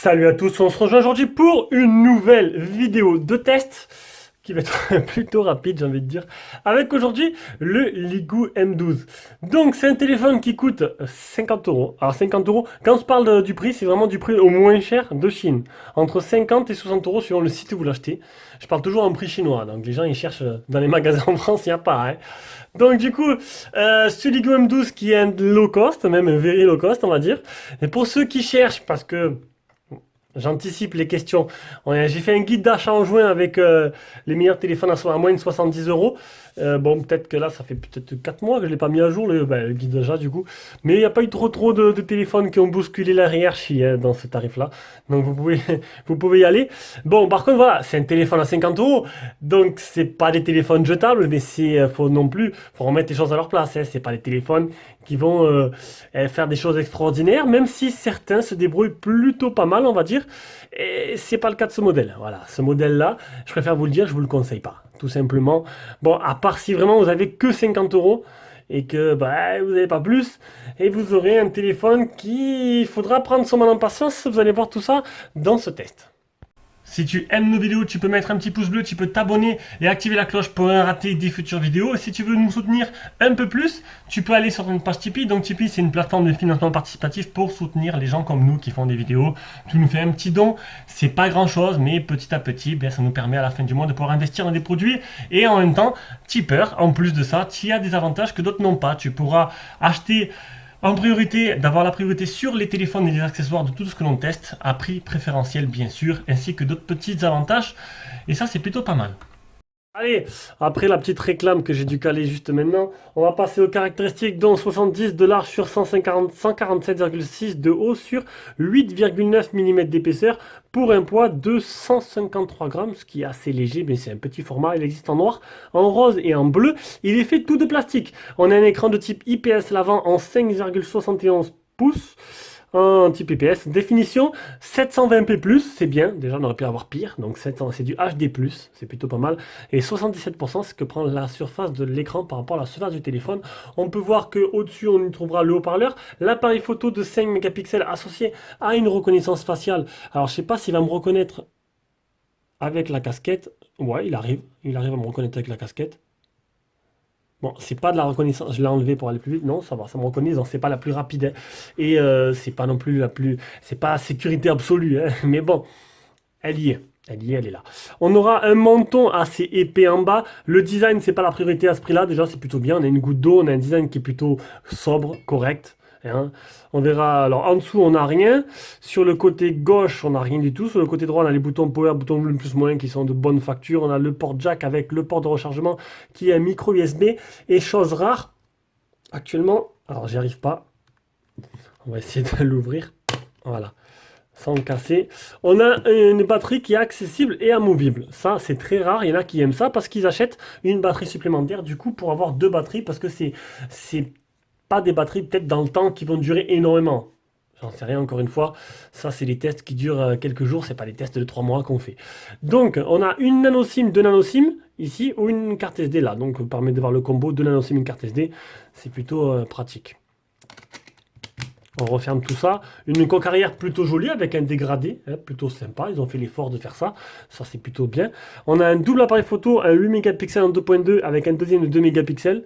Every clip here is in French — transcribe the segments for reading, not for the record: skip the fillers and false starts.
Salut à tous, on se rejoint aujourd'hui pour une nouvelle vidéo de test qui va être plutôt rapide, j'ai envie de dire, avec aujourd'hui le Ligoo M12. Donc c'est un téléphone qui coûte 50 euros. Alors 50 euros, quand on se parle du prix, c'est vraiment du prix au moins cher de Chine. Entre 50 et 60 euros suivant le site où vous l'achetez. Je parle toujours en prix chinois, donc les gens ils cherchent dans les magasins en France, il n'y a pas. Hein. Donc du coup, ce Ligoo M12 qui est un low cost, même un very low cost on va dire. Et pour ceux qui cherchent, parce que j'anticipe les questions. J'ai fait un guide d'achat en juin avec les meilleurs téléphones à moins de 70 euros. Bon, peut-être que là, ça fait peut-être 4 mois que je ne l'ai pas mis à jour, le guide d'achat du coup. Mais il n'y a pas eu trop de téléphones qui ont bousculé la hiérarchie hein, dans ce tarif-là. Donc vous pouvez y aller. Bon, par contre, voilà, c'est un téléphone à 50 euros. Donc, c'est pas des téléphones jetables, mais faut non plus, faut remettre les choses à leur place. Hein. C'est pas des téléphones qui vont faire des choses extraordinaires, même si certains se débrouillent plutôt pas mal, on va dire. Et c'est pas le cas de ce modèle. Voilà, ce modèle-là, je préfère vous le dire, je vous le conseille pas, tout simplement. Bon, à part si vraiment vous avez que 50 euros et que bah, vous n'avez pas plus, et vous aurez un téléphone il faudra prendre son mal en patience. Vous allez voir tout ça dans ce test. Si tu aimes nos vidéos, tu peux mettre un petit pouce bleu, tu peux t'abonner et activer la cloche pour rien rater des futures vidéos. Et si tu veux nous soutenir un peu plus, tu peux aller sur une page Tipeee. Donc Tipeee, c'est une plateforme de financement participatif pour soutenir les gens comme nous qui font des vidéos. Tu nous fais un petit don, c'est pas grand chose, mais petit à petit, ça nous permet à la fin du mois de pouvoir investir dans des produits. Et en même temps, tipeur, en plus de ça, tu as des avantages que d'autres n'ont pas. Tu pourras acheter en priorité, d'avoir la priorité sur les téléphones et les accessoires de tout ce que l'on teste, à prix préférentiel bien sûr, ainsi que d'autres petits avantages. Et ça, c'est plutôt pas mal. Allez, après la petite réclame que j'ai dû caler juste maintenant, on va passer aux caractéristiques dont 70 de large sur 147,6 de haut sur 8,9 mm d'épaisseur pour un poids de 153 grammes, ce qui est assez léger, mais c'est un petit format. Il existe en noir, en rose et en bleu. Il est fait tout de plastique. On a un écran de type IPS lavant en 5,71 pouces. Un type IPS. Définition 720p+, c'est bien. Déjà, on aurait pu avoir pire. Donc, c'est du HD+, c'est plutôt pas mal. Et 77%, c'est que prend la surface de l'écran par rapport à la surface du téléphone. On peut voir qu'au-dessus, on y trouvera le haut-parleur. L'appareil photo de 5 mégapixels associé à une reconnaissance faciale. Alors, je sais pas s'il va me reconnaître avec la casquette. Ouais, il arrive. Il arrive à me reconnaître avec la casquette. Bon, c'est pas de la reconnaissance, je l'ai enlevé pour aller plus vite. Non, ça va, ça me reconnaît, donc c'est pas la plus rapide. Hein. Et c'est pas non plus la plus. C'est pas sécurité absolue, hein. Mais bon, elle y est. Elle est là. On aura un menton assez épais en bas. Le design, c'est pas la priorité à ce prix-là. Déjà, c'est plutôt bien. On a une goutte d'eau, on a un design qui est plutôt sobre, correct. Hein. On verra. Alors, en dessous, on n'a rien. Sur le côté gauche, on n'a rien du tout. Sur le côté droit, on a les boutons power, boutons volume plus moins qui sont de bonne facture. On a le port jack avec le port de rechargement qui est un micro USB. Et chose rare, actuellement, alors j'y arrive pas. On va essayer de l'ouvrir. Voilà. Sans le casser. On a une batterie qui est accessible et amovible. Ça, c'est très rare. Il y en a qui aiment ça parce qu'ils achètent une batterie supplémentaire du coup pour avoir deux batteries parce que c'est pas des batteries peut-être dans le temps qui vont durer énormément. J'en sais rien encore une fois. Ça, c'est des tests qui durent quelques jours. C'est pas des tests de 3 mois qu'on fait. Donc, on a une nano SIM, deux nano SIM ici ou une carte SD là. Donc, ça permet de voir le combo deux nano SIM, une carte SD. C'est plutôt pratique. On referme tout ça. Une coque arrière plutôt jolie avec un dégradé, hein, plutôt sympa. Ils ont fait l'effort de faire ça. Ça, c'est plutôt bien. On a un double appareil photo, un 8 mégapixels en 2.2 avec un deuxième de 2 mégapixels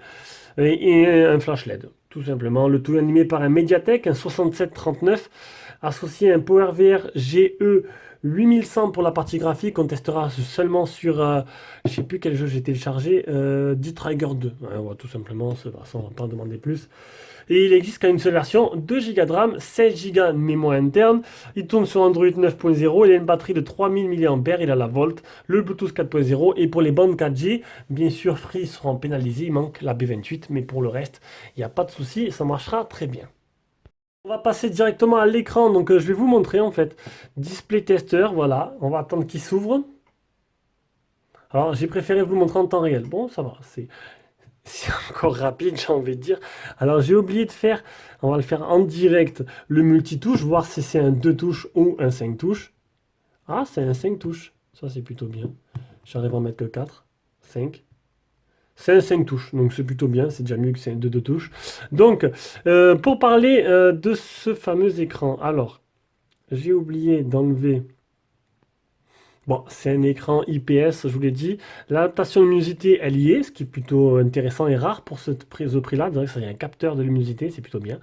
et un flash LED. Tout simplement. Le tout animé par un Mediatek, un 6739, associé à un PowerVR GE 8100 pour la partie graphique. On testera seulement sur, je sais plus quel jeu j'ai téléchargé, D-Trigger 2. Ouais, ouais, tout simplement, ça, on va pas demander plus. Et il existe qu'à une seule version, 2 Go de RAM, 16 Go de mémoire interne. Il tourne sur Android 9.0, il a une batterie de 3000 mAh, il a la Volt, le Bluetooth 4.0 et pour les bandes 4G, bien sûr Free seront pénalisés, il manque la B28, mais pour le reste, il n'y a pas de souci, ça marchera très bien. On va passer directement à l'écran, donc je vais vous montrer en fait. Display tester, voilà, on va attendre qu'il s'ouvre. Alors, j'ai préféré vous le montrer en temps réel. Bon, ça va, c'est encore rapide, j'ai envie de dire. Alors, j'ai oublié de faire, on va le faire en direct, le multitouche, voir si c'est un 2 touches ou un 5 touches. Ah, c'est un 5 touches. Ça, c'est plutôt bien. J'arrive à en mettre que 4, 5. C'est un 5 touches, donc c'est plutôt bien, c'est déjà mieux que c'est un 2 touches. Donc, pour parler de ce fameux écran, alors, j'ai oublié d'enlever. Bon, c'est un écran IPS, je vous l'ai dit. L'adaptation de luminosité, elle y est, ce qui est plutôt intéressant et rare pour ce prix-là. Vous qu'il y a un capteur de luminosité, c'est plutôt bien.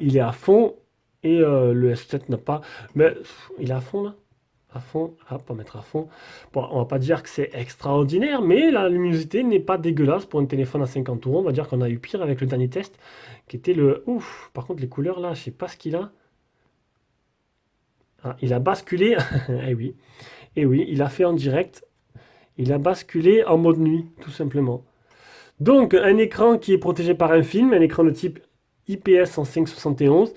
Il est à fond et le S7 n'a pas. Mais il est à fond là? À fond, hop, on va mettre à fond. Bon, on va pas dire que c'est extraordinaire, mais la luminosité n'est pas dégueulasse pour un téléphone à 50 euros. On va dire qu'on a eu pire avec le dernier test, qui était le. Ouf, par contre, les couleurs là, je sais pas ce qu'il a. Ah, il a basculé. Eh oui. Et oui, il a fait en direct. Il a basculé en mode nuit, tout simplement. Donc, un écran qui est protégé par un film, un écran de type IPS en 571,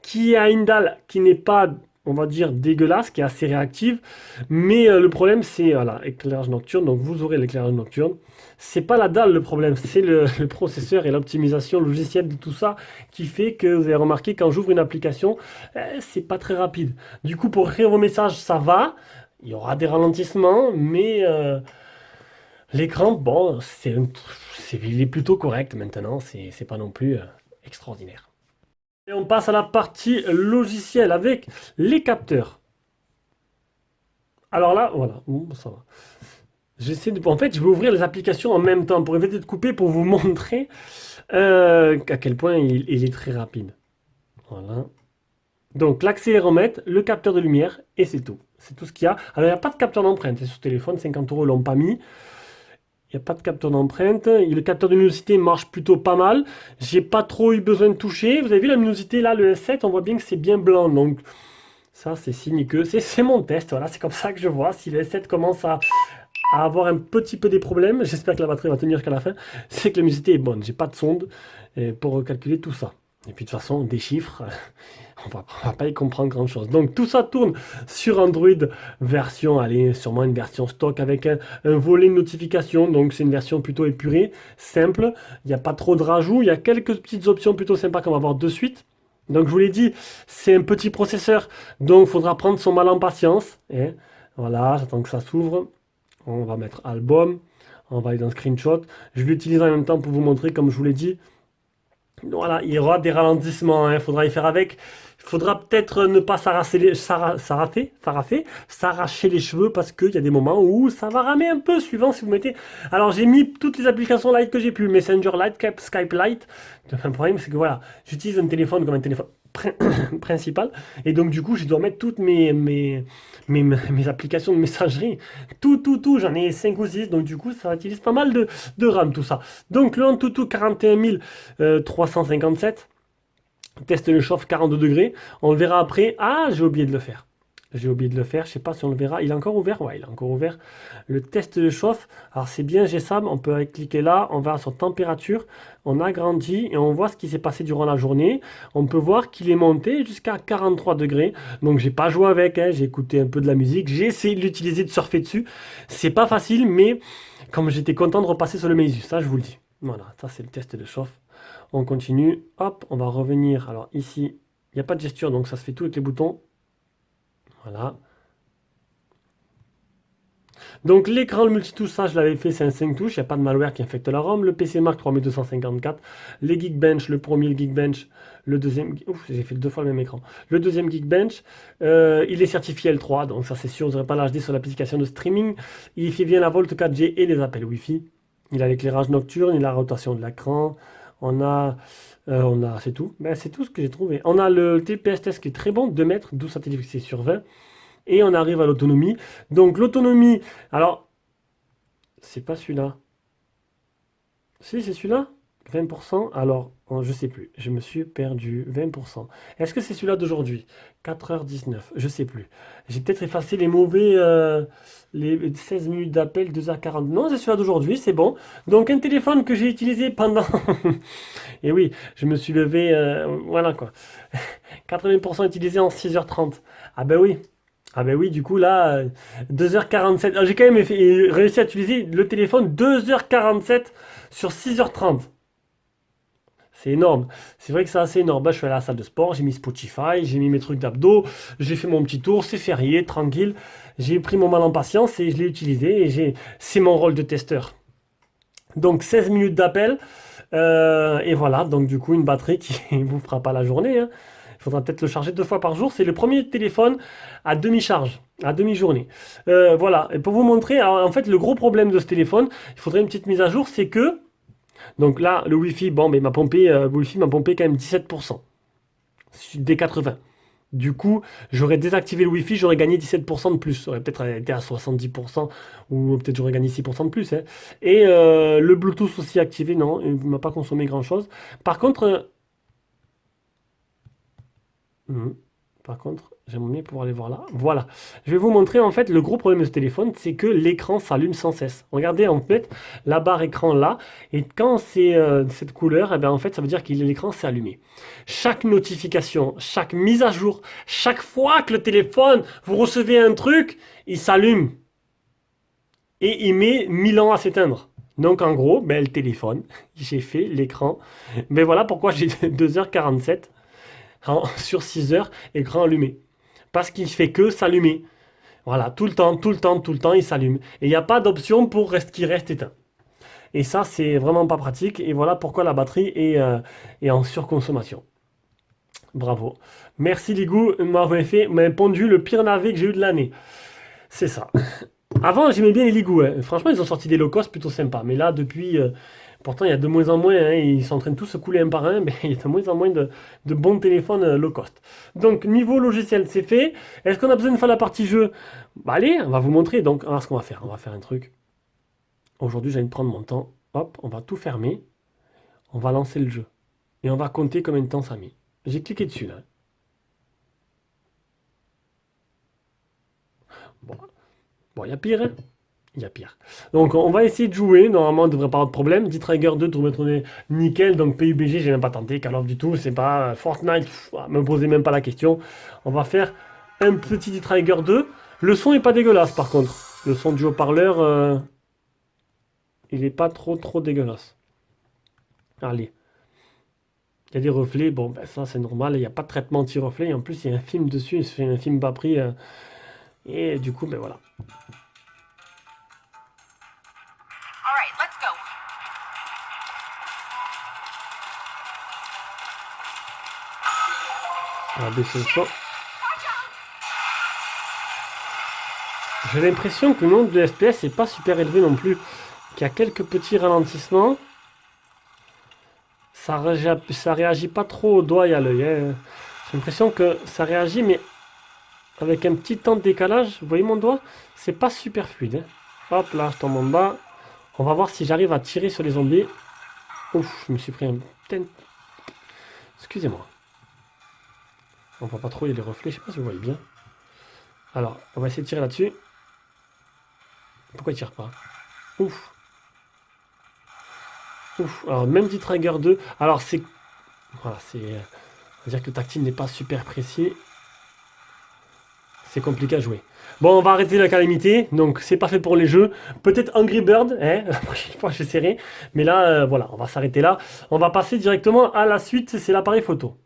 qui a une dalle qui n'est pas, on va dire, dégueulasse, qui est assez réactive. Mais le problème, c'est voilà, éclairage nocturne. Donc, vous aurez l'éclairage nocturne. C'est pas la dalle le problème, c'est le processeur et l'optimisation logicielle de tout ça qui fait que vous avez remarqué quand j'ouvre une application, c'est pas très rapide. Du coup, pour écrire vos messages, ça va. Il y aura des ralentissements, mais l'écran, bon, il est plutôt correct maintenant. C'est pas non plus extraordinaire. Et on passe à la partie logicielle avec les capteurs. Alors là, voilà, ça va. En fait, je vais ouvrir les applications en même temps pour éviter de couper pour vous montrer à quel point il est très rapide. Voilà. Donc l'accéléromètre, le capteur de lumière et c'est tout. C'est tout ce qu'il y a. Alors il n'y a pas de capteur d'empreinte. C'est sur téléphone, 50 euros, ils l'ont pas mis. Il n'y a pas de capteur d'empreinte. Et le capteur de luminosité marche plutôt pas mal. J'ai pas trop eu besoin de toucher. Vous avez vu la luminosité là, le S7, on voit bien que c'est bien blanc. Donc ça, c'est signe que c'est mon test. Voilà, c'est comme ça que je vois. Si le S7 commence à avoir un petit peu des problèmes, j'espère que la batterie va tenir jusqu'à la fin, c'est que la luminosité est bonne. J'ai pas de sonde pour calculer tout ça. Et puis de toute façon, des chiffres, on va pas y comprendre grand chose. Donc tout ça tourne sur Android version, allez, sûrement une version stock avec un volet de notification. Donc c'est une version plutôt épurée, simple. Il n'y a pas trop de rajouts. Il y a quelques petites options plutôt sympas qu'on va voir de suite. Donc je vous l'ai dit, c'est un petit processeur. Donc il faudra prendre son mal en patience. Et voilà, j'attends que ça s'ouvre. On va mettre album. On va aller dans screenshot. Je l'utilise en même temps pour vous montrer, comme je vous l'ai dit. Voilà, il y aura des ralentissements, il faudra y faire avec. Il faudra peut-être ne pas s'arracher les cheveux parce qu'il y a des moments où ça va ramer un peu suivant si vous mettez. Alors j'ai mis toutes les applications Lite que j'ai pu, Messenger Lite, Skype Lite. Le problème c'est que voilà, j'utilise un téléphone comme un téléphone principal et donc du coup je dois mettre toutes mes applications de messagerie. Tout, j'en ai 5 ou 6 donc du coup ça utilise pas mal de RAM tout ça. Donc le Antutu 41357. Test le chauffe 42 degrés. On le verra après. Ah, j'ai oublié de le faire. J'ai oublié de le faire. Je sais pas si on le verra. Il est encore ouvert? Ouais, il est encore ouvert. Le test de chauffe. Alors, c'est bien GSAM. On peut cliquer là. On va sur température. On agrandit et on voit ce qui s'est passé durant la journée. On peut voir qu'il est monté jusqu'à 43 degrés. Donc, j'ai pas joué avec. J'ai écouté un peu de la musique. J'ai essayé de l'utiliser, de surfer dessus. C'est pas facile, mais comme j'étais content de repasser sur le Meizu, ça, je vous le dis. Voilà, ça, c'est le test de chauffe. On continue, hop, on va revenir. Alors ici, il n'y a pas de gesture, donc ça se fait tout avec les boutons. Voilà. Donc l'écran, le multitouche, ça je l'avais fait, c'est un 5 touches, il n'y a pas de malware qui infecte la ROM. Le PC Mark 3254, les Geekbench, le premier Geekbench, le deuxième, ouf, j'ai fait deux fois le même écran. Le deuxième Geekbench, il est certifié L3, donc ça c'est sûr, vous n'aurez pas l'HD sur l'application de streaming. Il fait bien la Volt 4G et les appels Wi-Fi. Il a l'éclairage nocturne, il a la rotation de l'écran. C'est tout. Ben, c'est tout ce que j'ai trouvé. On a le TPS test qui est très bon, 2 mètres, 12 satellites fixés sur 20. Et on arrive à l'autonomie. Donc l'autonomie, alors, c'est pas celui-là. Si, c'est celui-là? 20%. Alors, je sais plus. Je me suis perdu. 20%. Est-ce que c'est celui-là d'aujourd'hui? 4h19. Je sais plus. J'ai peut-être effacé les mauvais. Les 16 minutes d'appel, 2h40. Non, c'est celui-là d'aujourd'hui. C'est bon. Donc, un téléphone que j'ai utilisé pendant. Et oui, je me suis levé. Voilà quoi. 80% utilisé en 6h30. Ah ben oui. Ah ben oui, du coup là, 2h47. J'ai quand même réussi à utiliser le téléphone 2h47 sur 6h30. C'est énorme. C'est vrai que c'est assez énorme. Bah, je suis allé à la salle de sport, j'ai mis Spotify, j'ai mis mes trucs d'abdos, j'ai fait mon petit tour, c'est férié, tranquille. J'ai pris mon mal en patience et je l'ai utilisé et c'est mon rôle de testeur. Donc 16 minutes d'appel. Et voilà, donc du coup une batterie qui ne vous fera pas la journée, hein. Il faudra peut-être le charger 2 fois par jour. C'est le premier téléphone à demi-charge, à demi-journée. Voilà, et pour vous montrer, alors, en fait le gros problème de ce téléphone, il faudrait une petite mise à jour, c'est que, donc là le Wi-Fi, bon, mais le Wi-Fi m'a pompé quand même 17% des 80. Du coup, j'aurais désactivé le Wi-Fi, j'aurais gagné 17% de plus. J'aurais peut-être été à 70%, ou peut-être j'aurais gagné 6% de plus, hein. Et le Bluetooth aussi activé, non, il ne m'a pas consommé grand-chose. Par contre, mhm. Par contre, j'aimerais bien pouvoir aller voir là. Voilà. Je vais vous montrer en fait le gros problème de ce téléphone, c'est que l'écran s'allume sans cesse. Regardez en fait la barre écran là, et quand c'est cette couleur, eh bien, en fait ça veut dire que l'écran s'est allumé. Chaque notification, chaque mise à jour, chaque fois que le téléphone, vous recevez un truc, il s'allume et il met 1000 ans à s'éteindre. Donc en gros, ben, le téléphone, j'ai fait l'écran. Ben voilà pourquoi j'ai 2h47 sur 6 heures, écran allumé. Parce qu'il fait que s'allumer. Voilà, tout le temps, tout le temps, tout le temps, il s'allume. Et il n'y a pas d'option pour qu'il reste éteint. Et ça, c'est vraiment pas pratique. Et voilà pourquoi la batterie est en surconsommation. Bravo. Merci Ligou, m'avait pondu le pire navet que j'ai eu de l'année. C'est ça. Avant, j'aimais bien les Ligou, hein. Franchement, ils ont sorti des low cost plutôt sympas. Mais là, depuis, pourtant, il y a de moins en moins, hein, ils sont en train de tous se couler un par un, mais il y a de moins en moins de bons téléphones low cost. Donc, niveau logiciel, c'est fait. Est-ce qu'on a besoin de faire la partie jeu? Bah, allez, on va vous montrer. Donc, alors, ce qu'on va faire, on va faire un truc. Aujourd'hui, j'allais prendre mon temps. Hop, on va tout fermer. On va lancer le jeu. Et on va compter combien de temps ça met. J'ai cliqué dessus, là. Bon, bon, il y a pire, hein. Il y a pire. Donc on va essayer de jouer. Normalement, on ne devrait pas avoir de problème. D-Trigger 2, tout retourner nickel. Donc PUBG, j'ai même pas tenté. Call of du tout. C'est pas Fortnite. Me posez même pas la question. On va faire un petit D-Trigger 2. Le son est pas dégueulasse par contre. Le son du haut-parleur, il est pas trop dégueulasse. Allez. Il y a des reflets. Bon, ben ça c'est normal. Il n'y a pas de traitement anti-reflet. Et en plus, il y a un film dessus. C'est un film pas pris. Et du coup, ben voilà. All right, let's go. On va baisser le son. J'ai l'impression que le nombre de FPS n'est pas super élevé non plus. Qu'il y a quelques petits ralentissements. Ça réagit pas trop au doigt et à l'œil, hein. J'ai l'impression que ça réagit, mais avec un petit temps de décalage. Vous voyez mon doigt? C'est pas super fluide, hein. Hop là, je tombe en bas. On va voir si j'arrive à tirer sur les zombies. Ouf, je me suis pris un putain. Excusez-moi. On voit pas trop, il y a les reflets. Je sais pas si vous voyez bien. Alors, on va essayer de tirer là-dessus. Pourquoi il tire pas? Ouf. Ouf. Alors, même dit Trigger 2. Alors, c'est. Voilà, c'est. On va dire que le tactile n'est pas super précis. C'est compliqué à jouer. Bon, on va arrêter la calamité. Donc, c'est pas fait pour les jeux. Peut-être Angry Bird, hein. La prochaine fois, j'essaierai. Mais là, voilà, on va s'arrêter là. On va passer directement à la suite. C'est l'appareil photo.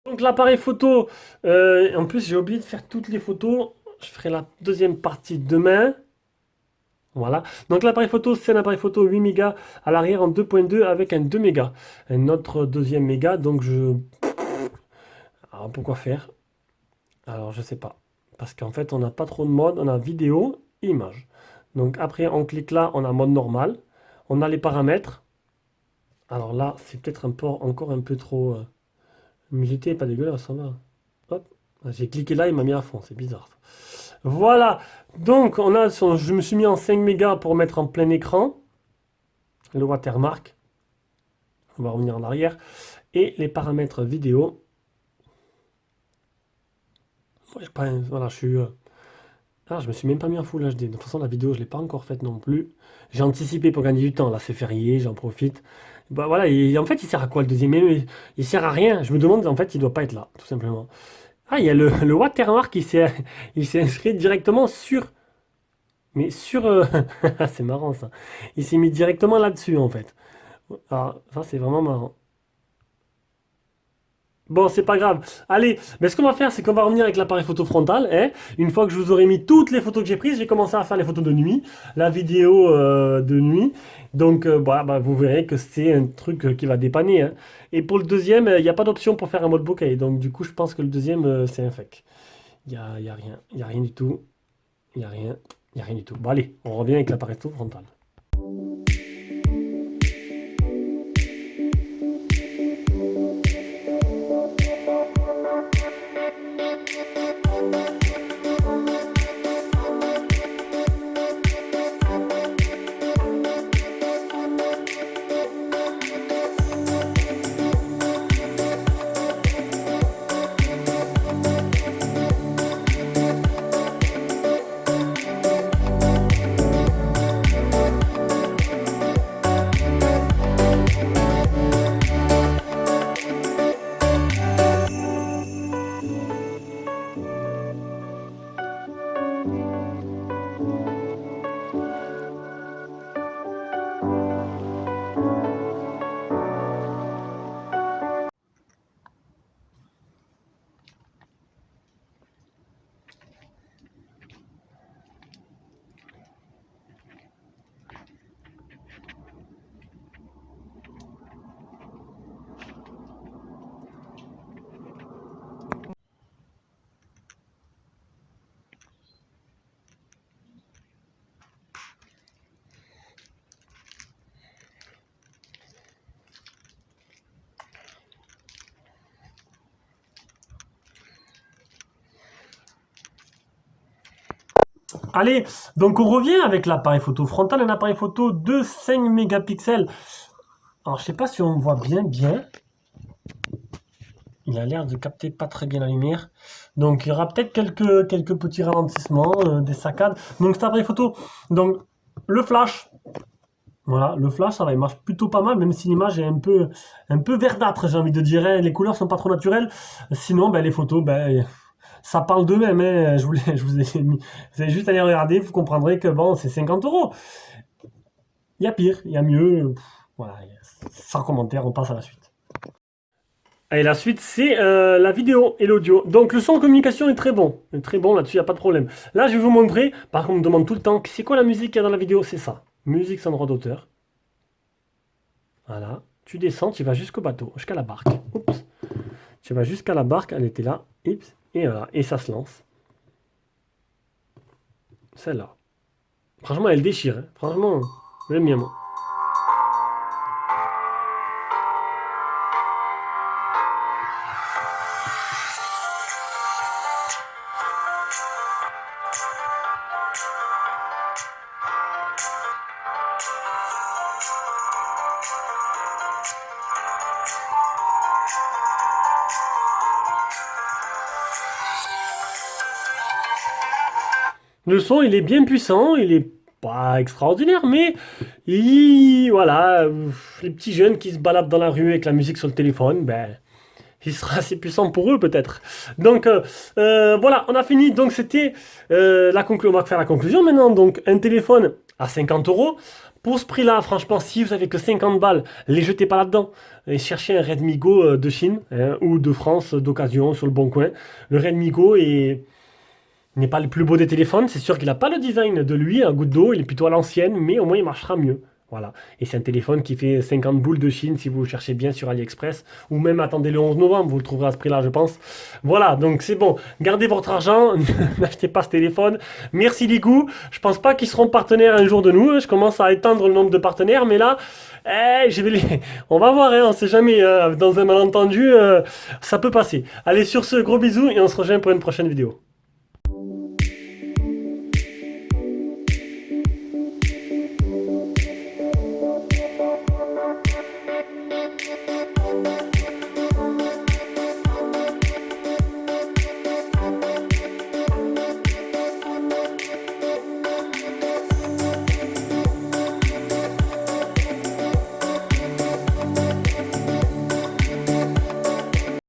Donc, l'appareil photo. En plus, j'ai oublié de faire toutes les photos. Je ferai la deuxième partie demain. Voilà. Donc l'appareil photo, c'est un appareil photo 8 mégas à l'arrière en 2.2 avec un 2 mégas. Un autre deuxième méga, donc je... Alors pourquoi faire? Alors je sais pas. Parce qu'en fait, on n'a pas trop de mode. On a vidéo, image. Donc après, on clique là, on a mode normal. On a les paramètres. Alors là, c'est peut-être encore un peu trop... musité, pas dégueulasse, ça va. Hop. J'ai cliqué là, il m'a mis à fond. C'est bizarre, ça. Voilà, donc je me suis mis en 5 mégas pour mettre en plein écran le watermark. On va revenir en arrière. Et les paramètres vidéo. Voilà, je me suis même pas mis en Full HD. De toute façon, la vidéo, je ne l'ai pas encore faite non plus. J'ai anticipé pour gagner du temps. Là, c'est férié, j'en profite. Bah voilà, en fait, il sert à quoi le deuxième? Il sert à rien. Je me demande, en fait, il doit pas être là, tout simplement. Ah, il y a le watermark il s'est inscrit directement sur. Mais sur. C'est marrant ça. Il s'est mis directement là-dessus en fait. Alors, ça, c'est vraiment marrant. Bon, c'est pas grave. Allez, mais ce qu'on va faire, c'est qu'on va revenir avec l'appareil photo frontal. Hein. Une fois que je vous aurai mis toutes les photos que j'ai prises, j'ai commencé à faire les photos de nuit, la vidéo de nuit. Donc, voilà, bah, vous verrez que c'est un truc qui va dépanner. Hein. Et pour le deuxième, il n'y a pas d'option pour faire un mode bokeh. Donc, du coup, je pense que le deuxième, c'est un fake. Il y a rien. Il n'y a rien du tout. Il n'y a rien. Il n'y a rien du tout. Bon, allez, on revient avec l'appareil photo frontal. Allez, donc on revient avec l'appareil photo frontal, un appareil photo de 5 mégapixels. Alors, je sais pas si on voit bien. Il a l'air de capter pas très bien la lumière. Donc, il y aura peut-être quelques petits ralentissements, des saccades. Donc, cet appareil photo, donc le flash. Voilà, le flash, ça va, il marche plutôt pas mal, même si l'image est un peu verdâtre, j'ai envie de dire. Hein. Les couleurs sont pas trop naturelles. Sinon, ben, les photos, ben, ça parle d'eux-mêmes. Hein. Je vous ai mis. Vous allez juste aller regarder, vous comprendrez que bon, c'est 50 euros. Il y a pire, il y a mieux. Voilà, sans commentaire, on passe à la suite. Et la suite, c'est la vidéo et l'audio. Donc le son en communication est très bon. Est très bon là-dessus, il n'y a pas de problème. Là, je vais vous montrer. Par contre, on me demande tout le temps, c'est quoi la musique qu'il y a dans la vidéo? C'est ça. Musique sans droit d'auteur. Voilà. Tu descends, tu vas jusqu'au bateau, jusqu'à la barque. Oups. Tu vas jusqu'à la barque, elle était là. Oups. Et voilà. Et ça se lance. Celle-là. Franchement, elle déchire. Hein. Franchement, j'aime bien moi. Le son, il est bien puissant, il est pas extraordinaire, mais voilà, les petits jeunes qui se baladent dans la rue avec la musique sur le téléphone, ben, il sera assez puissant pour eux peut-être. Donc voilà, on a fini. Donc c'était la conclusion. On va faire la conclusion maintenant. Donc un téléphone à 50 euros. Pour ce prix-là, franchement, si vous avez que 50 balles, les jetez pas là-dedans. Et cherchez un Redmi Go de Chine hein, ou de France d'occasion sur le bon coin. Le Redmi Go n'est pas le plus beau des téléphones. C'est sûr qu'il n'a pas le design de lui, un goutte d'eau. Il est plutôt à l'ancienne, mais au moins il marchera mieux. Voilà. Et c'est un téléphone qui fait 50 boules de Chine si vous le cherchez bien sur AliExpress. Ou même attendez le 11 novembre, vous le trouverez à ce prix-là, je pense. Voilà, donc c'est bon. Gardez votre argent, n'achetez pas ce téléphone. Merci Ligou. Je pense pas qu'ils seront partenaires un jour de nous. Je commence à étendre le nombre de partenaires, mais là, on va voir, hein, on sait jamais. Dans un malentendu, ça peut passer. Allez, sur ce, gros bisous et on se rejoint pour une prochaine vidéo.